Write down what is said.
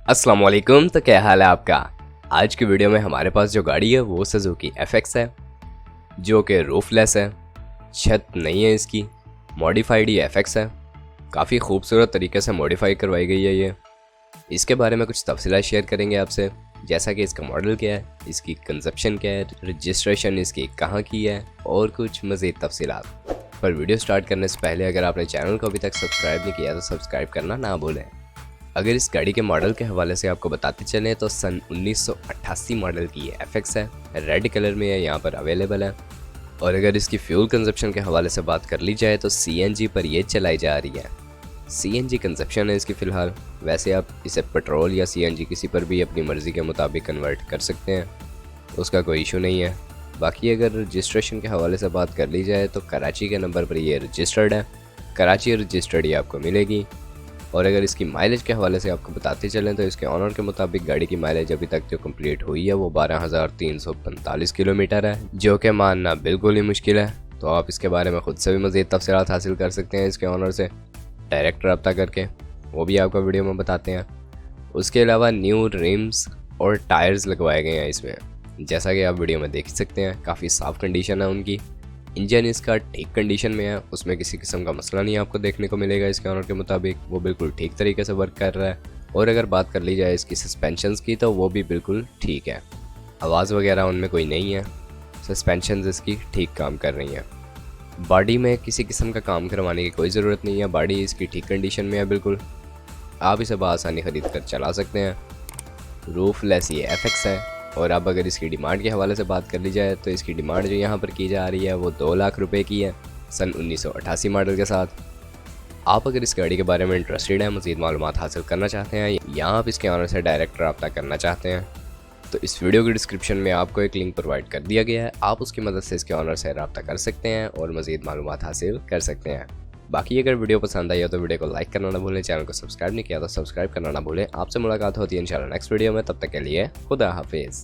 अस्सलाम वालेकुम। तो क्या हाल है आपका। आज की वीडियो में हमारे पास जो गाड़ी है वो सुजुकी FX है, जो कि रूफलेस है, छत नहीं है इसकी, मॉडिफाइड ही FX है। काफ़ी खूबसूरत तरीके से मॉडिफाई करवाई गई है ये। इसके बारे में कुछ तफसीलात शेयर करेंगे आपसे, जैसा कि इसका मॉडल क्या है, इसकी कंजप्शन क्या है, रजिस्ट्रेशन इसकी कहाँ की है और कुछ मज़ीद तफसीलात। पर वीडियो स्टार्ट करने से पहले अगर आपने चैनल को अभी तक सब्सक्राइब नहीं किया तो सब्सक्राइब करना ना भूलें। अगर इस गाड़ी के मॉडल के हवाले से आपको बताते चलें तो सन 1988 मॉडल की ये FX है, रेड कलर में है, यहाँ पर अवेलेबल है। और अगर इसकी फ्यूल कंजप्शन के हवाले से बात कर ली जाए तो CNG पर ये चलाई जा रही है। CNG कंजप्शन है इसकी फ़िलहाल। वैसे आप इसे पेट्रोल या CNG किसी पर भी अपनी मर्ज़ी के मुताबिक कन्वर्ट कर सकते हैं, उसका कोई इशू नहीं है। बाकी अगर रजिस्ट्रेशन के हवाले से बात कर ली जाए तो कराची के नंबर पर ये रजिस्टर्ड है, कराची रजिस्टर्ड ही आपको मिलेगी। और अगर इसकी माइलेज के हवाले से आपको बताते चलें तो इसके ऑनर के मुताबिक गाड़ी की माइलेज अभी तक जो कंप्लीट हुई है वो 12,345 किलोमीटर है, जो कि मानना बिल्कुल ही मुश्किल है। तो आप इसके बारे में ख़ुद से भी मज़ीद तफसीलात हासिल कर सकते हैं इसके ऑनर से डायरेक्ट रब्ता करके, वो भी आपको वीडियो में बताते हैं। उसके अलावा न्यू रिम्स और टायर्स लगवाए गए हैं इसमें, जैसा कि आप वीडियो में देख सकते हैं। काफ़ी साफ़ कंडीशन है उनकी। इंजन इसका ठीक कंडीशन में है, उसमें किसी किस्म का मसला नहीं आपको देखने को मिलेगा। इसके ऑनर के मुताबिक वो बिल्कुल ठीक तरीके से वर्क कर रहा है। और अगर बात कर ली जाए इसकी सस्पेंशंस की तो वो भी बिल्कुल ठीक है, आवाज़ वगैरह उनमें कोई नहीं है। सस्पेंशंस इसकी ठीक काम कर रही हैं। बॉडी में किसी किस्म का काम करवाने की कोई ज़रूरत नहीं है, बॉडी इसकी ठीक कंडीशन में है बिल्कुल। आप इसे बआसानी ख़रीद कर चला सकते हैं। रूफलेस ये FX है। और अब अगर इसकी डिमांड के हवाले से बात कर ली जाए तो इसकी डिमांड जो यहाँ पर की जा रही है वो 2 लाख रुपए की है, सन 1988 मॉडल के साथ। आप अगर इस गाड़ी के बारे में इंटरेस्टेड हैं, मज़ीद मालूमात हासिल करना चाहते हैं या आप इसके ऑनर से डायरेक्ट रब्ता करना चाहते हैं तो इस वीडियो के डिस्क्रिप्शन में आपको एक लिंक प्रोवाइड कर दिया गया है। आप उसकी मदद से इसके ऑनर से रब्ता कर सकते हैं और मज़ीद मालूमात हासिल कर सकते हैं। बाकी अगर वीडियो पसंद आई हो तो वीडियो को लाइक करना ना भूलें, चैनल को सब्सक्राइब नहीं किया तो सब्सक्राइब करना ना भूलें। आपसे मुलाकात होती है इंशाल्लाह नेक्स्ट वीडियो में, तब तक के लिए खुदा हाफिज़।